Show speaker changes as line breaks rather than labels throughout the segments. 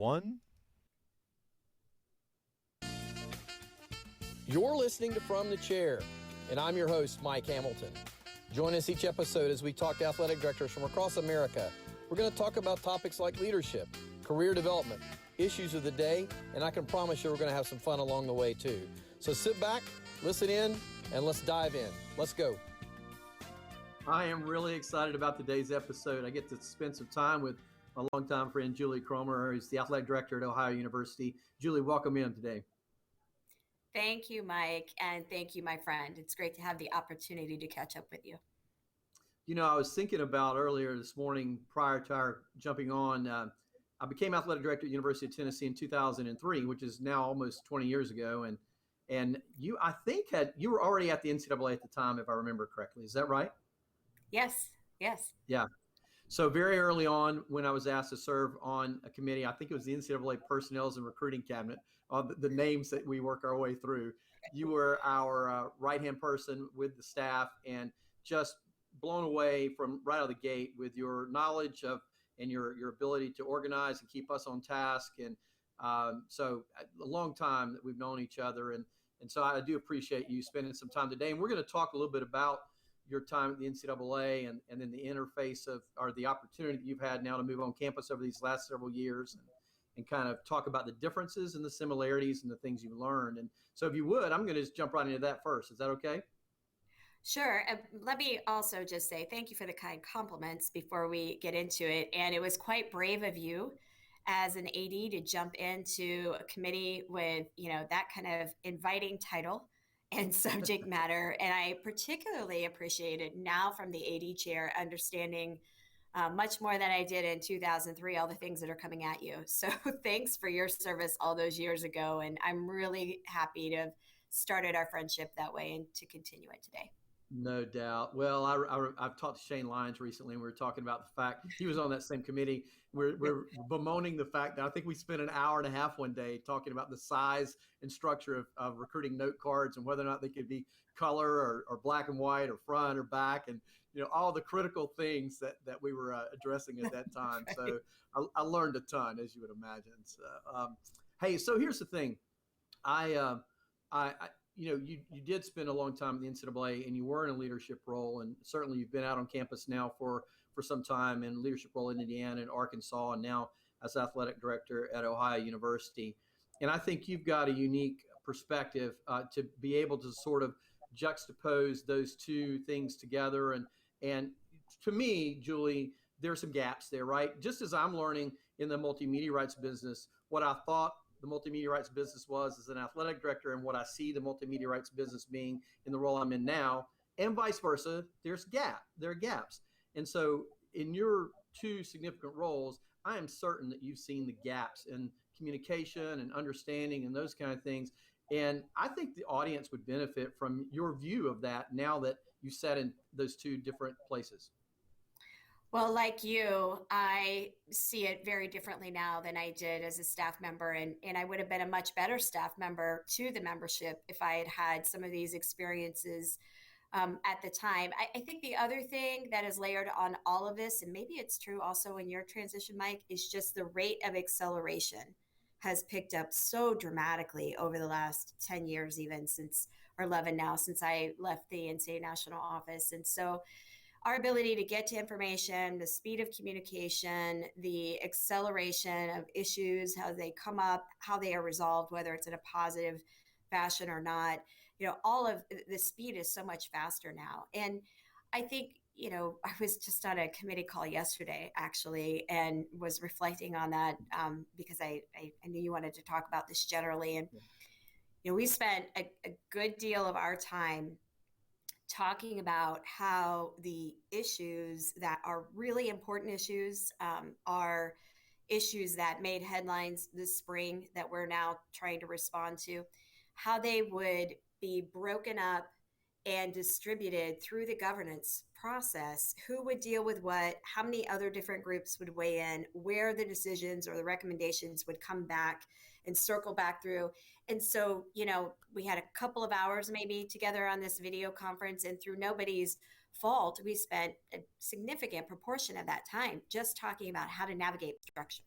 One.
You're listening to From the Chair, and I'm your host, Mike Hamilton. Join us each episode as we talk to athletic directors from across America. We're going to talk about topics like leadership, career development, issues of the day, and I can promise you we're going to have some fun along the way too. So sit back, listen in, and let's dive in. Let's go. I am really excited about today's episode. I get to spend some time with a longtime friend, Julie Cromer, who's the athletic director at Ohio University. Julie, welcome in today.
Thank you, Mike, and thank you, my friend. It's great to have the opportunity to catch up with you.
You know, I was thinking about earlier this morning, prior to our jumping on, I became athletic director at University of Tennessee in 2003, which is now almost 20 years ago. And you, I think, you were already at the NCAA at the time, if I remember correctly. Is that right?
Yes.
Yeah. So very early on, when I was asked to serve on a committee, I think it was the NCAA Personnel and Recruiting Cabinet, the names that we work our way through. You were our right-hand person with the staff, and just blown away from right out of the gate with your knowledge of and your ability to organize and keep us on task. And so a long time that we've known each other, and so I do appreciate you spending some time today. And we're going to talk a little bit about your time at the NCAA and then the interface or the opportunity that you've had now to move on campus over these last several years and kind of talk about the differences and the similarities and the things you learned. And so if you would, I'm going to just jump right into that first. Is that okay?
Sure. Let me also just say thank you for the kind compliments before we get into it. And it was quite brave of you as an AD to jump into a committee with, that kind of inviting title and subject matter. And I particularly appreciate it now from the AD chair, understanding much more than I did in 2003, all the things that are coming at you. So thanks for your service all those years ago. And I'm really happy to have started our friendship that way and to continue it today.
No doubt. Well, I've talked to Shane Lyons recently, and we were talking about the fact he was on that same committee. We're bemoaning the fact that I think we spent an hour and a half one day talking about the size and structure of recruiting note cards and whether or not they could be color or black and white or front or back, and all the critical things that we were addressing at that time. Right. So I learned a ton, as you would imagine. So hey, so here's the thing. You did spend a long time in the NCAA, and you were in a leadership role, and certainly you've been out on campus now for some time in leadership role in Indiana and Arkansas, and now as athletic director at Ohio University. And I think you've got a unique perspective to be able to sort of juxtapose those two things together. And to me, Julie, there are some gaps there, right? Just as I'm learning in the multimedia rights business, what I thought the multimedia rights business was as an athletic director and what I see the multimedia rights business being in the role I'm in now, and vice versa, there are gaps. And so in your two significant roles, I am certain that you've seen the gaps in communication and understanding and those kind of things. And I think the audience would benefit from your view of that now that you sat in those two different places.
Well, like you, I see it very differently now than I did as a staff member. And I would have been a much better staff member to the membership if I had had some of these experiences at the time. I think the other thing that is layered on all of this, and maybe it's true also in your transition, Mike, is just the rate of acceleration has picked up so dramatically over the last 10 years, even since, or 11 now, since I left the NCAA national office. And so our ability to get to information, the speed of communication, the acceleration of issues, how they come up, how they are resolved, whether it's in a positive fashion or not, all of the speed is so much faster now. And I think, I was just on a committee call yesterday, actually, and was reflecting on that because I knew you wanted to talk about this generally. And, we spent a good deal of our time talking about how the issues that are really important issues are issues that made headlines this spring that we're now trying to respond to, how they would be broken up and distributed through the governance process, who would deal with what, how many other different groups would weigh in, where the decisions or the recommendations would come back and circle back through. And so, we had a couple of hours maybe together on this video conference, and through nobody's fault, we spent a significant proportion of that time just talking about how to navigate structure.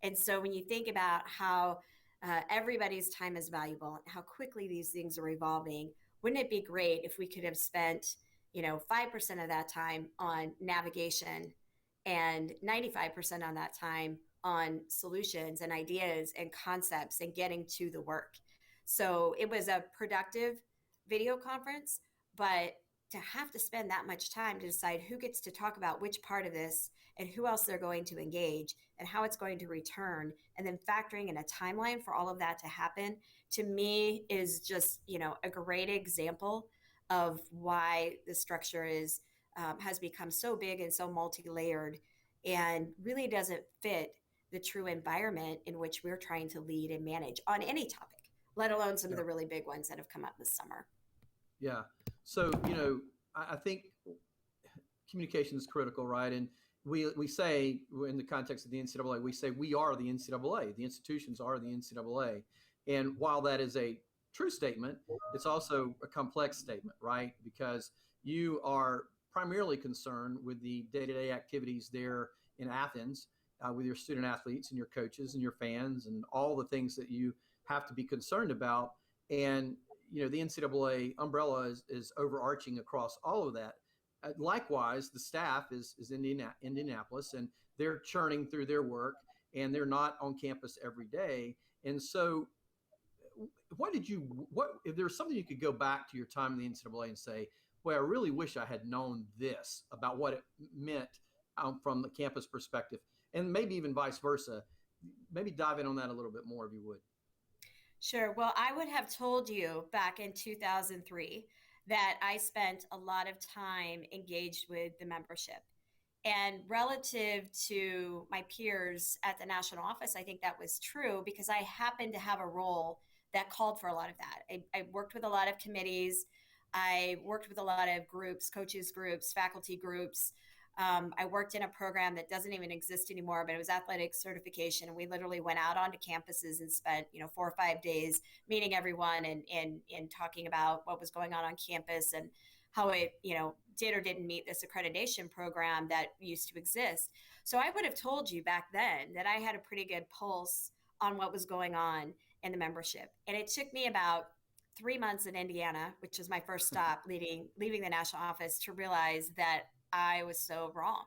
And so when you think about how everybody's time is valuable, how quickly these things are evolving, wouldn't it be great if we could have spent, 5% of that time on navigation and 95% on that time on solutions and ideas and concepts and getting to the work? So it was a productive video conference, but to have to spend that much time to decide who gets to talk about which part of this and who else they're going to engage and how it's going to return, and then factoring in a timeline for all of that to happen, to me is just, a great example of why the structure is has become so big and so multi-layered and really doesn't fit the true environment in which we're trying to lead and manage on any topic, let alone some of
Yeah.
the really big ones that have come up this summer.
Yeah. So, I think communication is critical, right? And we say, in the context of the NCAA, we say we are the NCAA. The institutions are the NCAA. And while that is a true statement, it's also a complex statement, right? Because you are primarily concerned with the day-to-day activities there in Athens, with your student athletes and your coaches and your fans and all the things that you have to be concerned about. And the NCAA umbrella is overarching across all of that. Likewise, the staff is Indianapolis, and they're churning through their work, and they're not on campus every day. And so, what if there's something you could go back to your time in the NCAA and say, "Well, I really wish I had known this about what it meant from the campus perspective," and maybe even vice versa. Maybe dive in on that a little bit more, if you would.
Sure. Well, I would have told you back in 2003 that I spent a lot of time engaged with the membership. And relative to my peers at the national office, I think that was true because I happened to have a role that called for a lot of that. I worked with a lot of committees. I worked with a lot of groups, coaches groups, faculty groups. I worked in a program that doesn't even exist anymore, but it was athletic certification. And we literally went out onto campuses and spent, 4 or 5 days meeting everyone and talking about what was going on campus and how it, did or didn't meet this accreditation program that used to exist. So I would have told you back then that I had a pretty good pulse on what was going on in the membership. And it took me about 3 months in Indiana, which was my first stop leaving the national office, to realize that I was so wrong.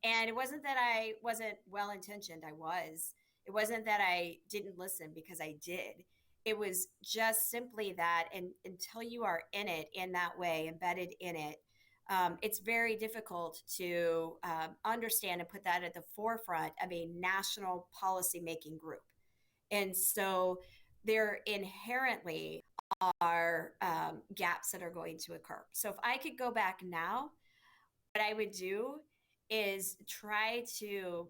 And it wasn't that I wasn't well intentioned. I was. It wasn't that I didn't listen, because I did. It was just simply that, and until you are in it in that way, embedded in it, it's very difficult to understand and put that at the forefront of a national policymaking group. And so there inherently are gaps that are going to occur. So if I could go back now, what I would do is try to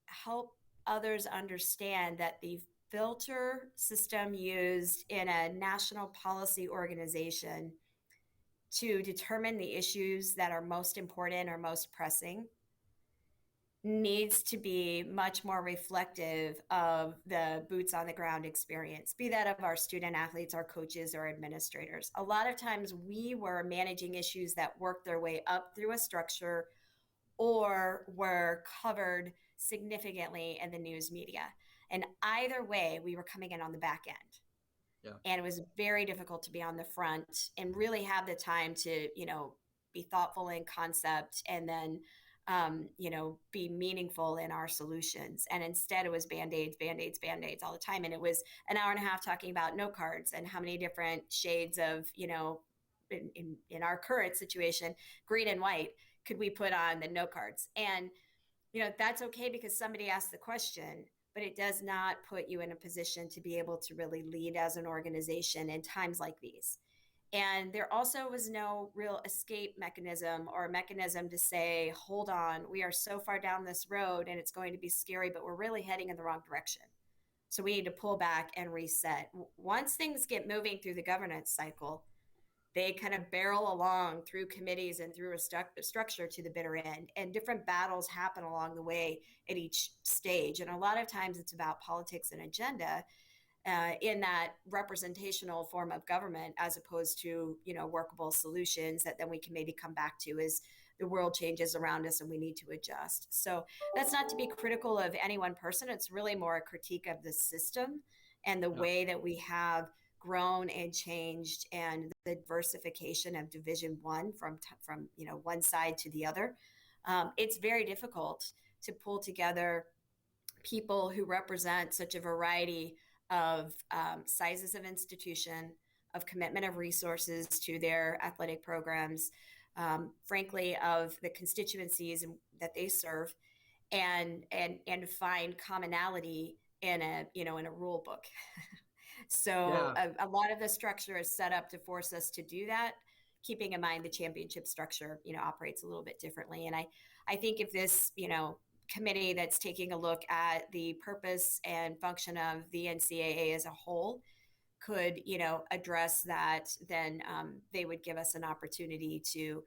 help others understand that the filter system used in a national policy organization to determine the issues that are most important or most pressing needs to be much more reflective of the boots on the ground experience, be that of our student athletes, our coaches, or administrators. A lot of times we were managing issues that worked their way up through a structure or were covered significantly in the news media. And either way, we were coming in on the back end.
Yeah.
And it was very difficult to be on the front and really have the time to, be thoughtful in concept and then be meaningful in our solutions. And instead it was band-aids, band-aids, band-aids all the time. And it was an hour and a half talking about note cards and how many different shades of, in our current situation, green and white, could we put on the note cards. And, that's okay because somebody asked the question, but it does not put you in a position to be able to really lead as an organization in times like these. And there also was no real escape mechanism or a mechanism to say, hold on, we are so far down this road and it's going to be scary, but we're really heading in the wrong direction. So we need to pull back and reset. Once things get moving through the governance cycle, they kind of barrel along through committees and through a structure to the bitter end. And different battles happen along the way at each stage. And a lot of times it's about politics and agenda. In that representational form of government, as opposed to workable solutions that then we can maybe come back to as the world changes around us and we need to adjust. So that's not to be critical of any one person. It's really more a critique of the system and the
Yeah.
way that we have grown and changed, and the diversification of Division One from one side to the other. It's very difficult to pull together people who represent such a variety of sizes of institution, of commitment of resources to their athletic programs, frankly, of the constituencies that they serve, and find commonality in a rule book. So
Yeah.
a lot of the structure is set up to force us to do that, keeping in mind the championship structure, operates a little bit differently. And I think if this, committee that's taking a look at the purpose and function of the NCAA as a whole could, address that, then they would give us an opportunity to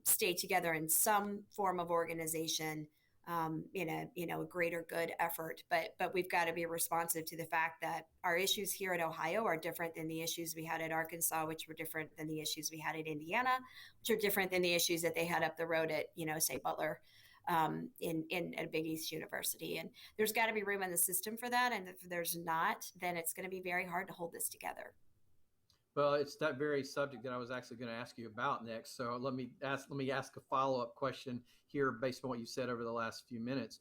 stay together in some form of organization, in a greater good effort. But we've got to be responsive to the fact that our issues here at Ohio are different than the issues we had at Arkansas, which were different than the issues we had at Indiana, which are different than the issues that they had up the road at, say, Butler, in a Big East University. And there's got to be room in the system for that. And if there's not, then it's going to be very hard to hold this together.
Well, it's that very subject that I was actually going to ask you about next. So let me ask a follow-up question here based on what you said over the last few minutes.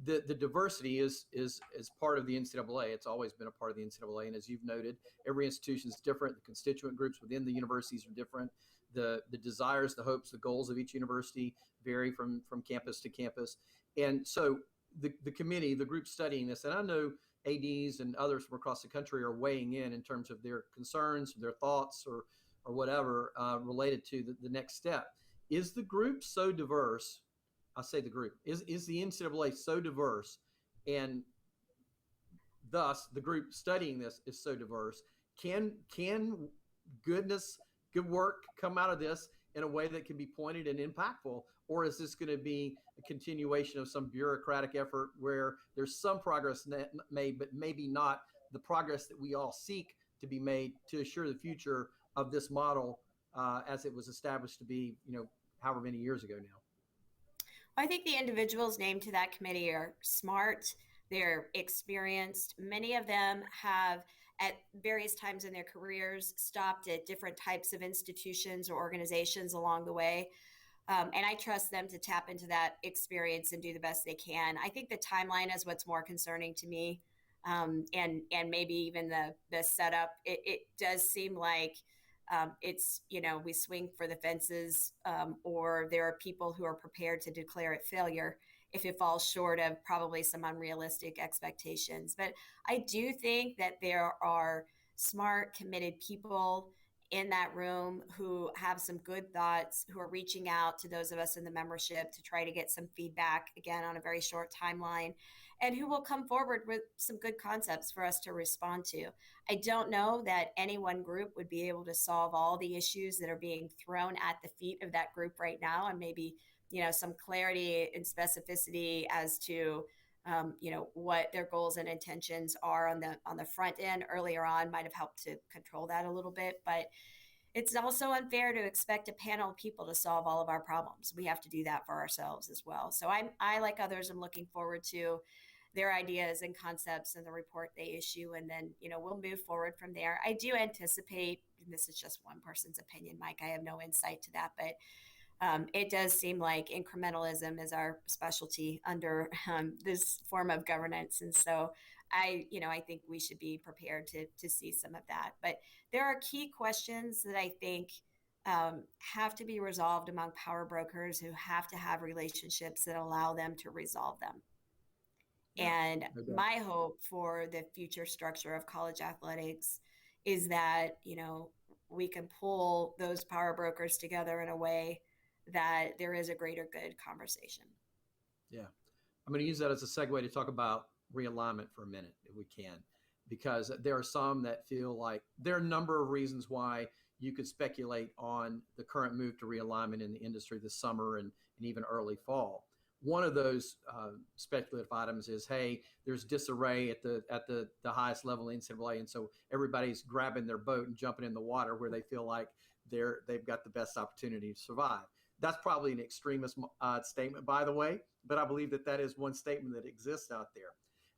The diversity is part of the NCAA. It's always been a part of the NCAA. And as you've noted, every institution is different. The constituent groups within the universities are different. The desires, the hopes, the goals of each university vary from campus to campus. And so the committee, the group studying this, and I know ADs and others from across the country are weighing in terms of their concerns, their thoughts, or whatever related to the next step. Is the group so diverse? I say the group is the NCAA so diverse, and thus the group studying this is so diverse. Can good work come out of this in a way that can be pointed and impactful, or is this going to be a continuation of some bureaucratic effort where there's some progress made, but maybe not the progress that we all seek to be made to assure the future of this model as it was established to be, however many years ago now?
I think the individuals named to that committee are smart, they're experienced. Many of them have, at various times in their careers, stopped at different types of institutions or organizations along the way. And I trust them to tap into that experience and do the best they can. I think the timeline is what's more concerning to me, and maybe even the setup. It does seem like it's, we swing for the fences, or there are people who are prepared to declare it failure if it falls short of probably some unrealistic expectations. But I do think that there are smart, committed people in that room who have some good thoughts, who are reaching out to those of us in the membership to try to get some feedback, again, on a very short timeline, and who will come forward with some good concepts for us to respond to. I don't know that any one group would be able to solve all the issues that are being thrown at the feet of that group right now, and maybe, some clarity and specificity as to what their goals and intentions are on the front end earlier on might have helped to control that a little bit. But it's also unfair to expect a panel of people to solve all of our problems. We have to do that for ourselves as well. So I, like others, am looking forward to their ideas and concepts and the report they issue, and then we'll move forward from there. I do anticipate, and this is just one person's opinion, Mike, I have no insight to that, but it does seem like incrementalism is our specialty under this form of governance. And so I think we should be prepared to see some of that. But there are key questions that I think have to be resolved among power brokers who have to have relationships that allow them to resolve them. Yeah. And my hope for the future structure of college athletics is that, we can pull those power brokers together in a way that there is a greater good conversation.
Yeah. I'm going to use that as a segue to talk about realignment for a minute, if we can, because there are some that feel like there are a number of reasons why you could speculate on the current move to realignment in the industry this summer and even early fall. One of those speculative items is, hey, there's disarray at the highest level in NCAA, and so everybody's grabbing their boat and jumping in the water where they feel like they've got the best opportunity to survive. That's probably an extremist statement, by the way, but I believe that that is one statement that exists out there.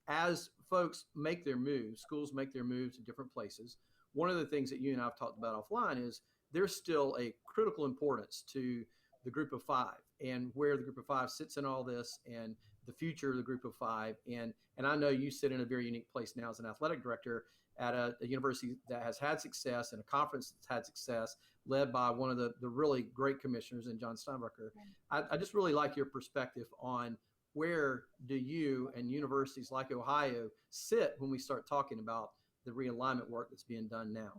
As folks make their moves, schools make their moves to different places. One of the things that you and I have talked about offline is there's still a critical importance to the group of five and where the group of five sits in all this and the future of the group of five. And I know you sit in a very unique place now as an athletic director at a university that has had success and a conference that's had success led by one of the really great commissioners in John Steinbrecher. I just really like your perspective on where do you and universities like Ohio sit when we start talking about the realignment work that's being done now?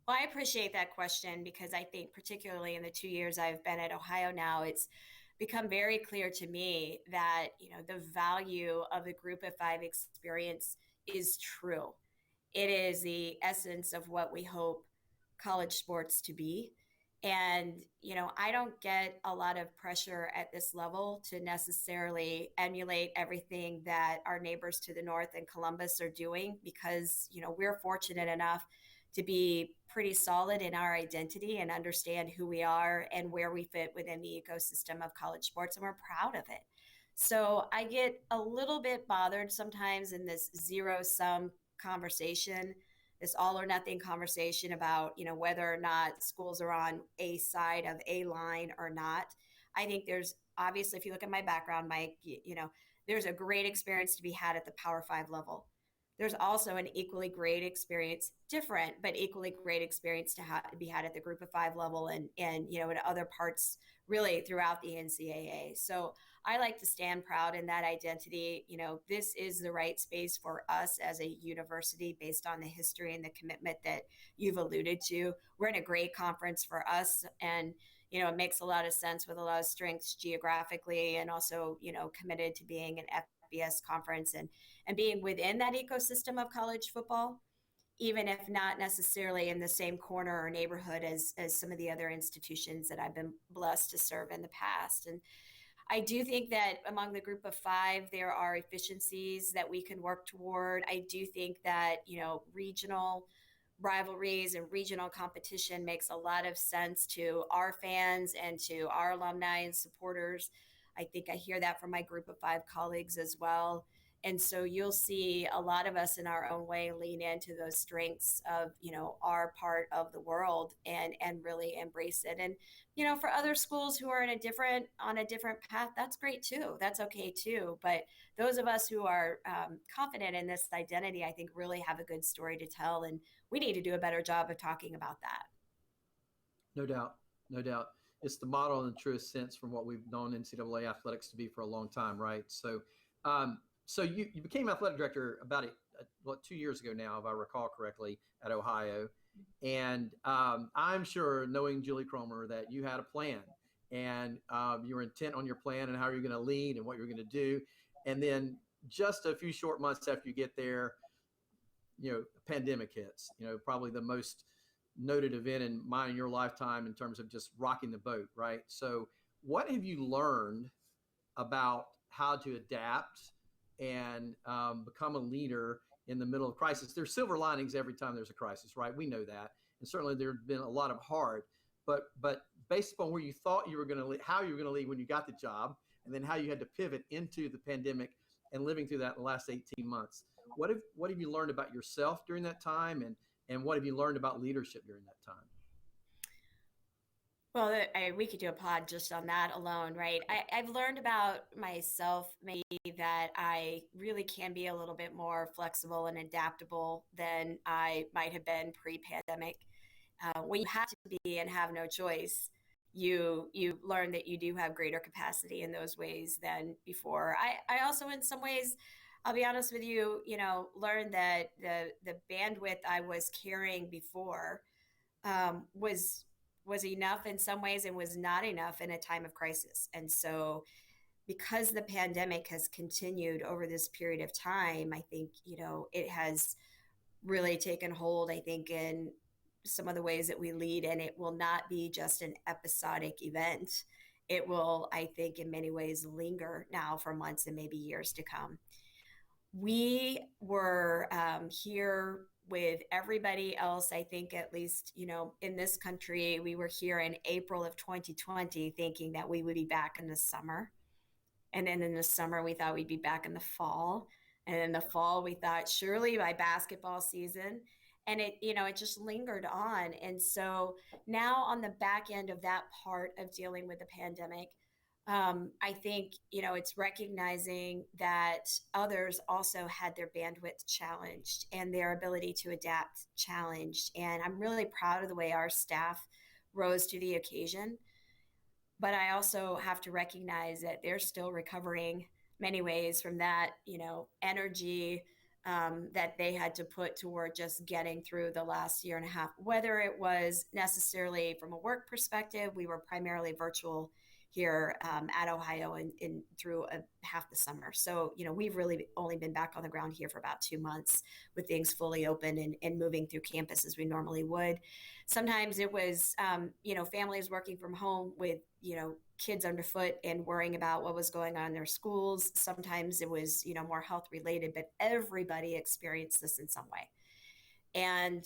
Well, I appreciate that question because I think, particularly in the 2 years I've been at Ohio now, it's become very clear to me that the value of the Group of Five experience is true. It is the essence of what we hope college sports to be. And, I don't get a lot of pressure at this level to necessarily emulate everything that our neighbors to the north in Columbus are doing because, we're fortunate enough to be pretty solid in our identity and understand who we are and where we fit within the ecosystem of college sports. And we're proud of it. So I get a little bit bothered sometimes in this zero sum conversation, this all or nothing conversation about, whether or not schools are on a side of a line or not. I think there's obviously, if you look at my background, Mike, there's a great experience to be had at the Power Five level. There's also an equally great experience, different, but equally great experience to be had at the Group of Five level and in other parts really throughout the NCAA. So I like to stand proud in that identity. This is the right space for us as a university based on the history and the commitment that you've alluded to. We're in a great conference for us, and it makes a lot of sense with a lot of strengths geographically and also, committed to being an FBS conference and being within that ecosystem of college football, even if not necessarily in the same corner or neighborhood as some of the other institutions that I've been blessed to serve in the past. And I do think that among the Group of Five, there are efficiencies that we can work toward. I do think that, regional rivalries and regional competition makes a lot of sense to our fans and to our alumni and supporters. I think I hear that from my Group of Five colleagues as well. And so you'll see a lot of us in our own way lean into those strengths of, our part of the world and really embrace it. And, for other schools who are on a different path, that's great too. That's okay too. But those of us who are confident in this identity, I think really have a good story to tell. And we need to do a better job of talking about that.
No doubt. No doubt. It's the model in the truest sense from what we've known NCAA athletics to be for a long time, right? So, so you became athletic director about 2 years ago now, if I recall correctly, at Ohio. And I'm sure, knowing Julie Cromer, that you had a plan and you were intent on your plan and how you're going to lead and what you're going to do. And then just a few short months after you get there, a pandemic hits, probably the most noted event in mine in your lifetime in terms of just rocking the boat, right? So what have you learned about how to adapt and become a leader in the middle of crisis? There's silver linings every time there's a crisis, right? We know that. And certainly there's been a lot of hard, but based upon where you thought you were going to lead, how you were going to lead when you got the job, and then how you had to pivot into the pandemic and living through that in the last 18 months. What have you learned about yourself during that time? And what have you learned about leadership during that time?
Well, we could do a pod just on that alone, right? I've learned about myself maybe that I really can be a little bit more flexible and adaptable than I might have been pre-pandemic. When you have to be and have no choice, you learn that you do have greater capacity in those ways than before. I also, in some ways, I'll be honest with you, learned that the bandwidth I was carrying before was enough in some ways and was not enough in a time of crisis. And so because the pandemic has continued over this period of time, I think, it has really taken hold, I think, in some of the ways that we lead, and it will not be just an episodic event. It will, I think, in many ways linger now for months and maybe years to come. We were here with everybody else, I think at least, in this country, we were here in April of 2020 thinking that we would be back in the summer. And then in the summer, we thought we'd be back in the fall. And in the fall, we thought surely by basketball season. And it just lingered on. And so now on the back end of that part of dealing with the pandemic, I think, it's recognizing that others also had their bandwidth challenged and their ability to adapt challenged. And I'm really proud of the way our staff rose to the occasion, but I also have to recognize that they're still recovering many ways from that, energy that they had to put toward just getting through the last year and a half. Whether it was necessarily from a work perspective, we were primarily virtual here at Ohio and through half the summer. So, we've really only been back on the ground here for about 2 months with things fully open and moving through campus as we normally would. Sometimes it was, families working from home with, kids underfoot and worrying about what was going on in their schools. Sometimes it was, more health related, but everybody experienced this in some way. And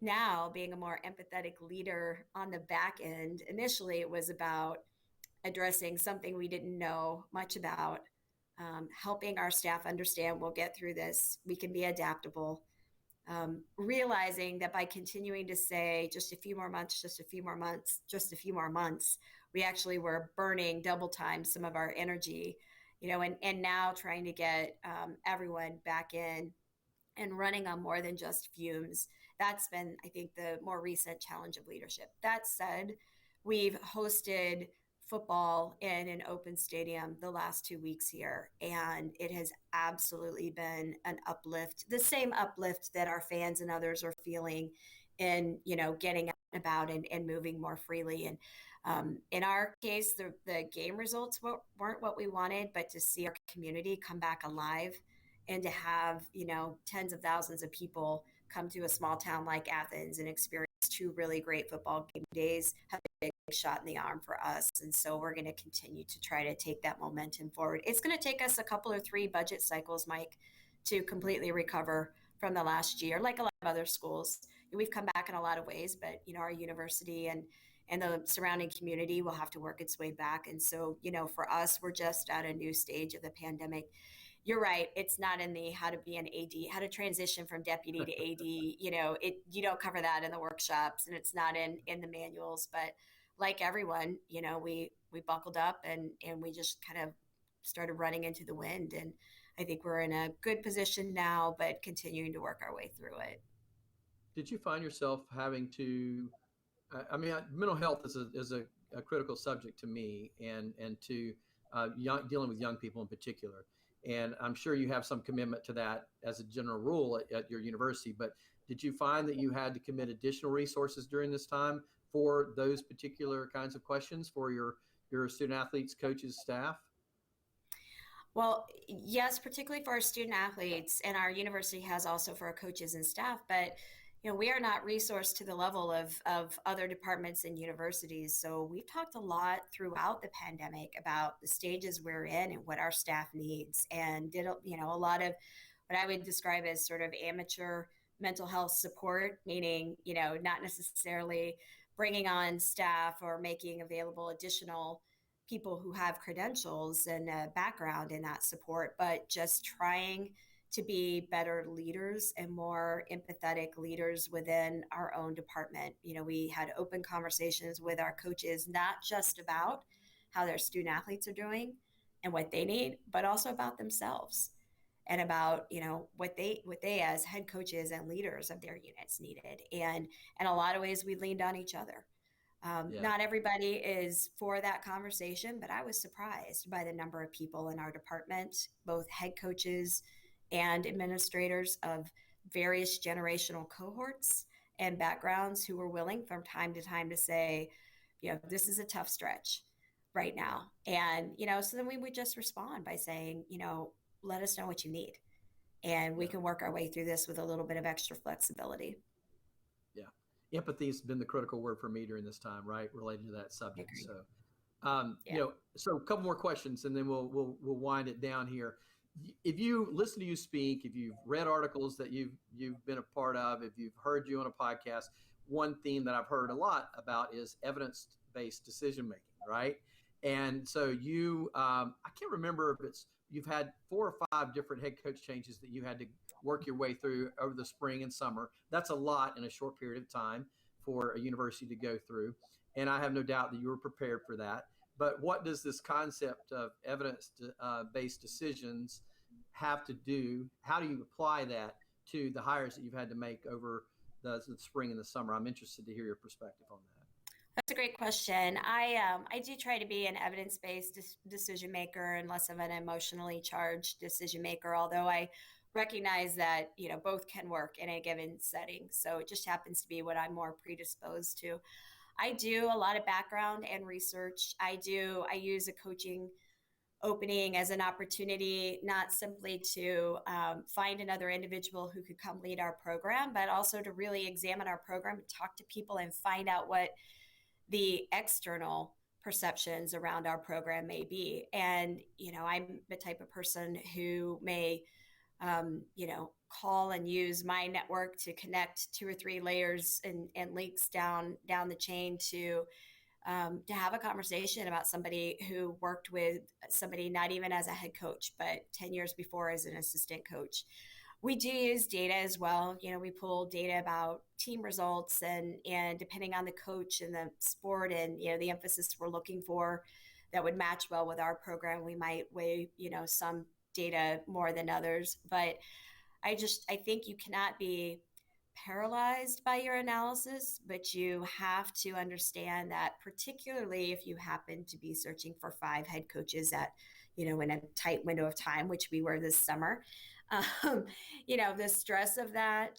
now being a more empathetic leader on the back end, initially it was about addressing something we didn't know much about, helping our staff understand we'll get through this, we can be adaptable, realizing that by continuing to say just a few more months, just a few more months, just a few more months, we actually were burning double time some of our energy, and now trying to get everyone back in and running on more than just fumes. That's been, I think, the more recent challenge of leadership. That said, we've hosted football in an open stadium the last 2 weeks here, and it has absolutely been an uplift, the same uplift that our fans and others are feeling in, getting out and about and moving more freely. And in our case, the game results weren't what we wanted, but to see our community come back alive and to have, tens of thousands of people come to a small town like Athens and experience two really great football game days have been a big shot in the arm for us. And so we're going to continue to try to take that momentum forward. It's going to take us a couple or three budget cycles, Mike, to completely recover from the last year, like a lot of other schools. We've come back in a lot of ways, but, our university and the surrounding community will have to work its way back. And so, for us, we're just at a new stage of the pandemic. You're right. It's not in the how to be an AD, how to transition from deputy to AD. You don't cover that in the workshops, and it's not in the manuals. But like everyone, we buckled up and we just kind of started running into the wind. And I think we're in a good position now, but continuing to work our way through it.
Did you find yourself having to? I mean, mental health is a critical subject to me, and to dealing with young people in particular. And I'm sure you have some commitment to that as a general rule at your university. But did you find that you had to commit additional resources during this time for those particular kinds of questions for your student athletes, coaches, staff?
Well, yes, particularly for our student athletes, and our university has also for our coaches and staff. But we are not resourced to the level of other departments and universities. So we've talked a lot throughout the pandemic about the stages we're in and what our staff needs, and did a lot of what I would describe as sort of amateur mental health support, meaning not necessarily bringing on staff or making available additional people who have credentials and a background in that support, but just trying to be better leaders and more empathetic leaders within our own department. We had open conversations with our coaches, not just about how their student athletes are doing and what they need, but also about themselves and about, what they as head coaches and leaders of their units needed. And in a lot of ways, we leaned on each other.
Yeah.
Not everybody is for that conversation, but I was surprised by the number of people in our department, both head coaches and administrators of various generational cohorts and backgrounds, who were willing from time to time to say, this is a tough stretch right now. And, so then we would just respond by saying, let us know what you need. And we
Yeah.
can work our way through this with a little bit of extra flexibility.
Yeah. Empathy has been the critical word for me during this time, right? Related to that subject.
Agreed.
So,
Yeah.
so a couple more questions and then we'll wind it down here. if you listen to you speak, if you've read articles that you've been a part of, if you've heard you on a podcast, one theme that I've heard a lot about is evidence-based decision making, right? And so I can't remember if you've had 4 or 5 different head coach changes that you had to work your way through over the spring and summer. That's a lot in a short period of time for a university to go through. And I have no doubt that you were prepared for that. But what does this concept of evidence-based decisions have to do? How do you apply that to the hires that you've had to make over the spring and the summer? I'm interested to hear your perspective on that.
That's a great question. I do try to be an evidence-based decision maker and less of an emotionally charged decision maker, although I recognize that, both can work in a given setting. So it just happens to be what I'm more predisposed to. I do a lot of background and research. I use a coaching opening as an opportunity, not simply to find another individual who could come lead our program, but also to really examine our program, talk to people, and find out what the external perceptions around our program may be. And, I'm the type of person who may, call and use my network to connect 2 or 3 layers and links down the chain to have a conversation about somebody who worked with somebody not even as a head coach, but 10 years before as an assistant coach. We do use data as well. We pull data about team results and depending on the coach and the sport and, the emphasis we're looking for that would match well with our program, we might weigh, some data more than others. But I think you cannot be paralyzed by your analysis, but you have to understand that, particularly if you happen to be searching for 5 head coaches at, in a tight window of time, which we were this summer, the stress of that,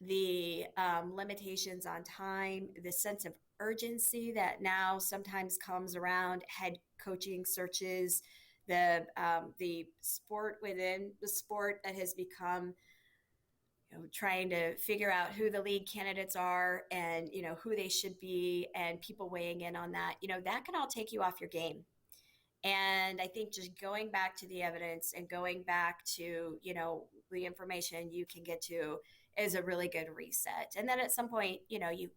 the limitations on time, the sense of urgency that now sometimes comes around head coaching searches, the sport within the sport that has become, trying to figure out who the lead candidates are and, who they should be, and people weighing in on that, that can all take you off your game. And I think just going back to the evidence and going back to, the information you can get to is a really good reset. And then at some point, you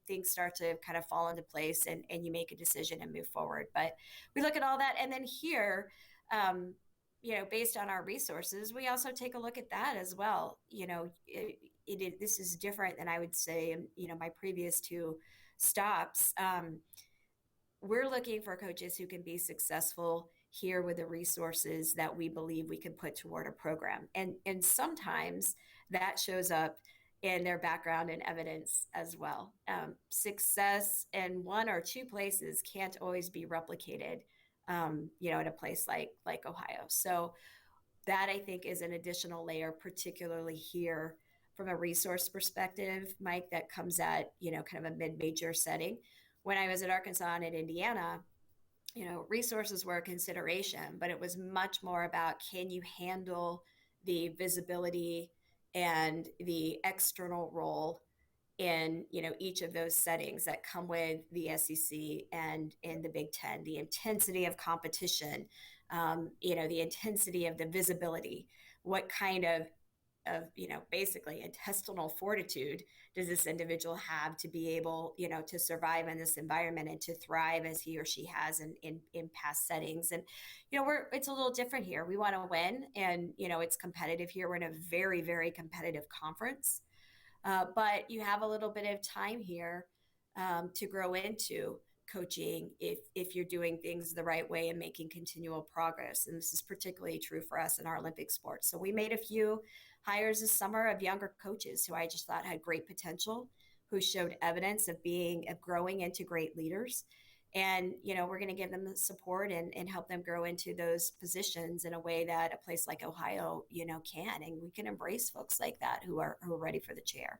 things start to kind of fall into place and you make a decision and move forward. But we look at all that. And then here, based on our resources, we also take a look at that as well. This is different than I would say, my previous 2 stops. We're looking for coaches who can be successful here with the resources that we believe we can put toward a program. And sometimes that shows up in their background and evidence as well. Success in 1 or 2 places can't always be replicated, at a place like Ohio. So that, I think, is an additional layer, particularly here from a resource perspective, Mike, that comes at, kind of a mid-major setting. When I was at Arkansas and at Indiana, resources were a consideration, but it was much more about, can you handle the visibility and the external role in, each of those settings that come with the SEC and in the Big Ten, the intensity of competition, the intensity of the visibility, what kind of basically intestinal fortitude does this individual have to be able, to survive in this environment and to thrive as he or she has in past settings. And, it's a little different here. We want to win, and, it's competitive here. We're in a very, very competitive conference. But you have a little bit of time here to grow into coaching if you're doing things the right way and making continual progress. And this is particularly true for us in our Olympic sports. So we made a few hires this summer of younger coaches who I just thought had great potential, who showed evidence of growing into great leaders. And, we're going to give them the support and help them grow into those positions in a way that a place like Ohio, can. And we can embrace folks like that who are ready for the chair.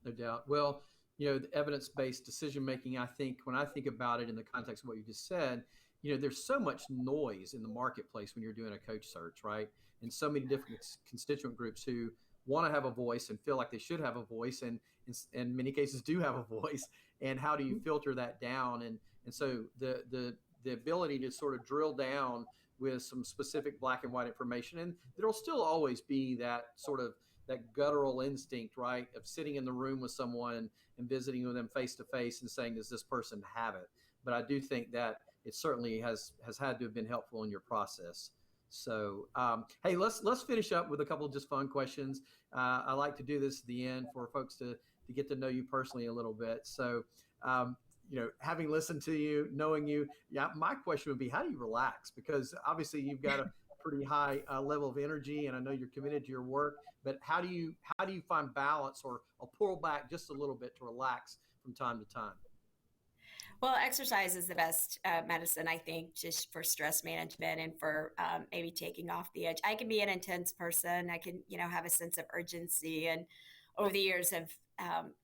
No doubt. Well, the evidence-based decision-making, I think, when I think about it in the context of what you just said, there's so much noise in the marketplace when you're doing a coach search, right? And so many different constituent groups who want to have a voice and feel like they should have a voice, and in many cases do have a voice. And how do you filter that down? And so the ability to sort of drill down with some specific black and white information. And there'll still always be that sort of that guttural instinct, right, of sitting in the room with someone and visiting with them face to face and saying, does this person have it? But I do think that it certainly has had to have been helpful in your process. So, hey, let's finish up with a couple of just fun questions. I like to do this at the end for folks to get to know you personally a little bit. So, having listened to you, knowing you, yeah, my question would be, how do you relax? Because obviously you've got a pretty high level of energy, and I know you're committed to your work. But how do you find balance or pull back just a little bit to relax from time to time?
Well, exercise is the best medicine, I think, just for stress management and for maybe taking off the edge. I can be an intense person. I can, have a sense of urgency, and over the years have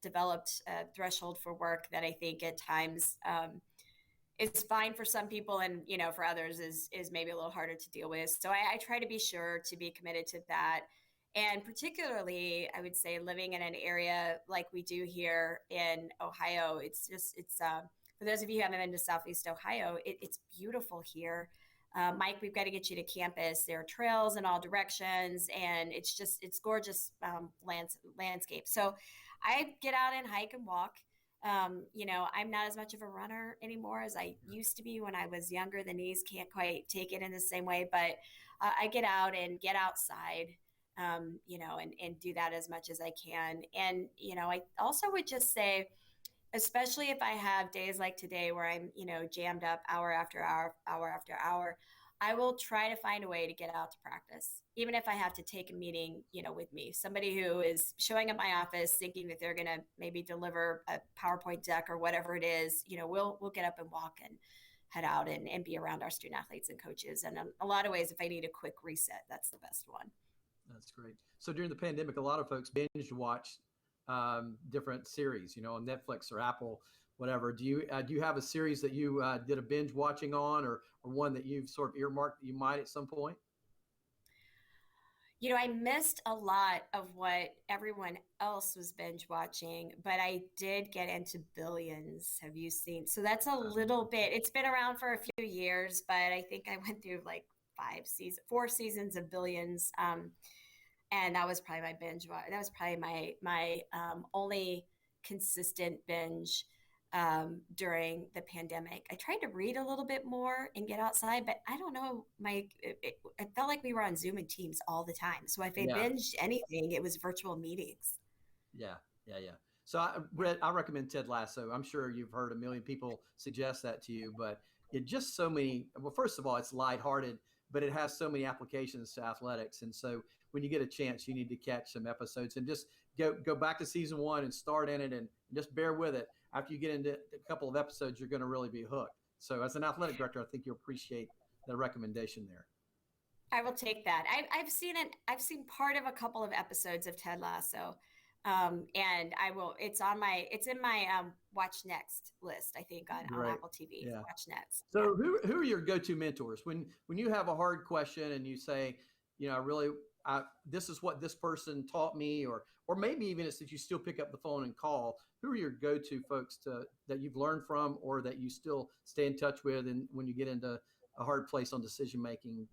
developed a threshold for work that I think at times is fine for some people, and for others is maybe a little harder to deal with. So I try to be sure to be committed to that. And particularly, I would say, living in an area like we do here in Ohio, it's for those of you who haven't been to Southeast Ohio, it's beautiful here. Mike, we've got to get you to campus. There are trails in all directions, and it's gorgeous landscape. So I get out and hike and walk. I'm not as much of a runner anymore as I used to be when I was younger. The knees can't quite take it in the same way, but I get out and get outside, and do that as much as I can. And, I also would just say, especially if I have days like today where I'm, jammed up hour after hour, hour after hour, I will try to find a way to get out to practice, even if I have to take a meeting, with me, somebody who is showing up my office thinking that they're going to maybe deliver a PowerPoint deck or whatever it is, we'll get up and walk and head out and be around our student athletes and coaches. And in a lot of ways, if I need a quick reset, that's the best one.
That's great. So during the pandemic, a lot of folks binge watch different series, on Netflix or Apple, whatever. Do you have a series that you did a binge watching on, or one that you've sort of earmarked that you might at some point?
I missed a lot of what everyone else was binge watching, but I did get into Billions. Have you seen? So that's a little bit, it's been around for a few years, but I think I went through like 4 seasons of Billions. And that was probably my binge. That was probably my only consistent binge during the pandemic. I tried to read a little bit more and get outside, but I don't know. It felt like we were on Zoom and Teams all the time. So if I binged anything, it was virtual meetings.
Yeah. So I recommend Ted Lasso. I'm sure you've heard a million people suggest that to you, but it just so many. Well, first of all, it's lighthearted, but it has so many applications to athletics, and so when you get a chance, you need to catch some episodes and just go back to season 1 and start in it and just bear with it. After you get into a couple of episodes, you're going to really be hooked. So as an athletic director, I think you'll appreciate the recommendation there.
I will take that. I've seen it. I've seen part of a couple of episodes of Ted Lasso. And I will, it's in my watch next list, I think on Apple TV. Yeah. Watch next.
So who are your go-to mentors when you have a hard question and you say, this is what this person taught me, or maybe even it's that you still pick up the phone and call. Who are your go-to folks that you've learned from, or that you still stay in touch with, and when you get into a hard place on decision making,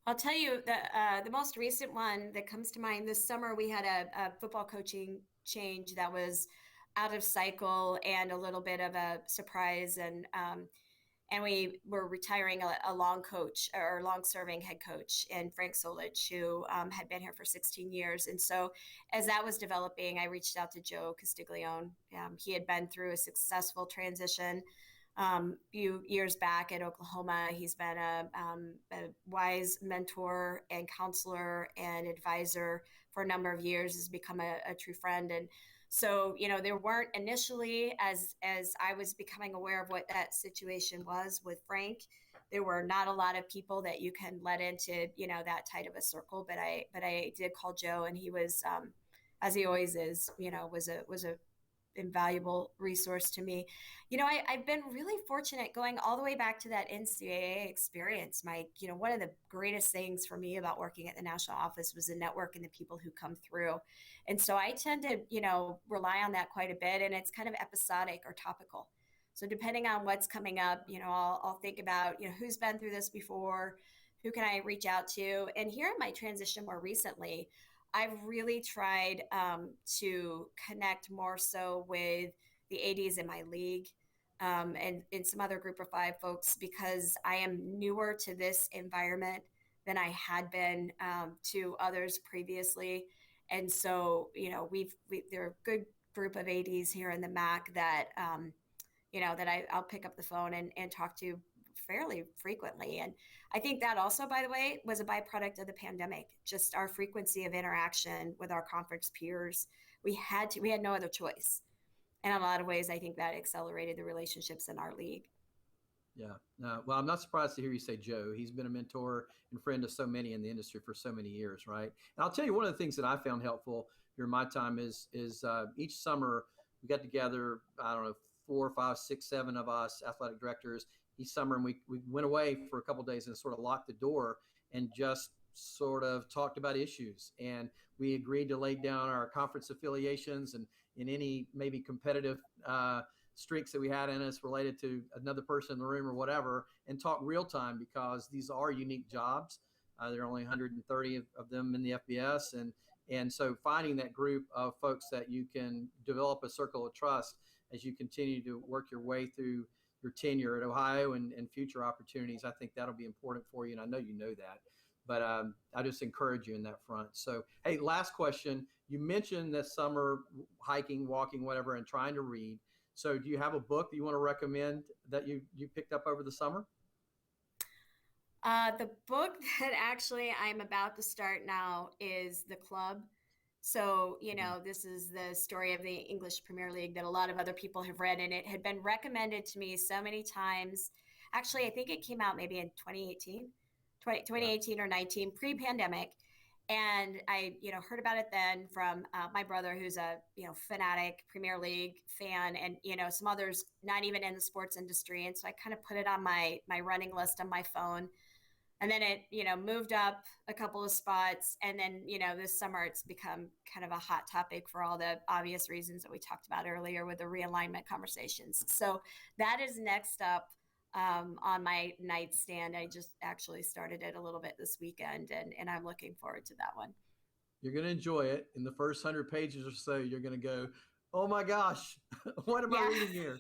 I'll tell you the most recent one that comes to mind this summer, we had a football coaching change that was out of cycle and a little bit of a surprise. And we were retiring a long-serving head coach, and Frank Solich, who had been here for 16 years. And so as that was developing, I reached out to Joe Castiglione. He had been through a successful transition few years back at Oklahoma. He's been a wise mentor and counselor and advisor for a number of years, has become a true friend. And so, there weren't initially, as I was becoming aware of what that situation was with Frank, there were not a lot of people that you can let into, that tight of a circle. But I did call Joe, and he was, as he always is, was a invaluable resource to me. I've been really fortunate going all the way back to that NCAA experience, Mike. One of the greatest things for me about working at the national office was the network and the people who come through. And so I tend to, rely on that quite a bit, and it's kind of episodic or topical. So depending on what's coming up, I'll think about, who's been through this before, who can I reach out to? And here in my transition more recently, I've really tried to connect more so with the ADs in my league, and some other group of five folks, because I am newer to this environment than I had been to others previously. And so, there are a good group of ADs here in the MAC that, that I'll pick up the phone and talk to fairly frequently. And I think that also, by the way, was a byproduct of the pandemic, just our frequency of interaction with our conference peers. We had no other choice. And in a lot of ways, I think that accelerated the relationships in our league.
Yeah. Well, I'm not surprised to hear you say Joe. He's been a mentor and friend of so many in the industry for so many years, right? And I'll tell you, one of the things that I found helpful during my time is each summer we got together, I don't know, 4, 5, 6, 7 of us athletic directors each summer, and we went away for a couple of days and sort of locked the door and just sort of talked about issues. And we agreed to lay down our conference affiliations and in any maybe competitive streaks that we had in us related to another person in the room or whatever, and talk real time, because these are unique jobs. There are only 130 of them in the FBS. And so finding that group of folks that you can develop a circle of trust as you continue to work your way through your tenure at Ohio and future opportunities, I think that'll be important for you. And I know you know that, but I just encourage you in that front. So, hey, last question. You mentioned this summer hiking, walking, whatever, and trying to read. So do you have a book that you want to recommend that you picked up over the summer?
The book that actually I'm about to start now is The Club. So, this is the story of the English Premier League that a lot of other people have read, and it had been recommended to me so many times. Actually, I think it came out maybe in 2018 or 19, pre-pandemic. And I, heard about it then from my brother, who's a, fanatic Premier League fan, and, some others not even in the sports industry. And so I kind of put it on my running list on my phone. And then it, moved up a couple of spots. And then, this summer it's become kind of a hot topic for all the obvious reasons that we talked about earlier with the realignment conversations. So that is next up on my nightstand. I just actually started it a little bit this weekend, and I'm looking forward to that one.
You're going to enjoy it. In the first 100 pages or so, you're going to go, oh my gosh, what am I reading here?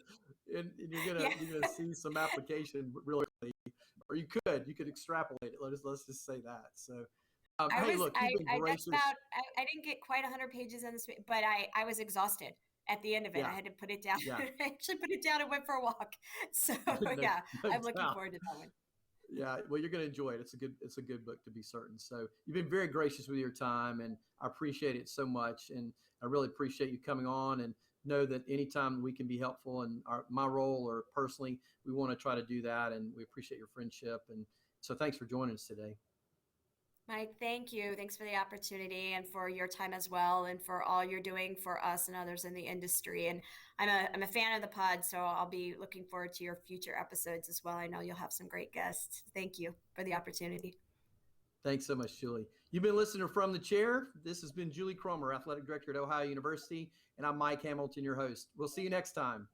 And you're going to see some application really, or you could extrapolate it. Let's just say that. So, hey, look, you've been gracious.
I didn't get quite 100 pages in this, but I was exhausted at the end of it. I had to put it down.
Yeah.
I actually put it down and went for a walk. So I'm looking forward to that one.
Yeah, well, you're going to enjoy it. It's a good book, to be certain. So you've been very gracious with your time, and I appreciate it so much. And I really appreciate you coming on, and know that anytime we can be helpful in my role or personally, we want to try to do that. And we appreciate your friendship. And so thanks for joining us today.
Mike, thank you. Thanks for the opportunity and for your time as well, and for all you're doing for us and others in the industry. And I'm a fan of the pod, so I'll be looking forward to your future episodes as well. I know you'll have some great guests. Thank you for the opportunity.
Thanks so much, Julie. You've been listening From the Chair. This has been Julie Cromer, Athletic Director at Ohio University, and I'm Mike Hamilton, your host. We'll see you next time.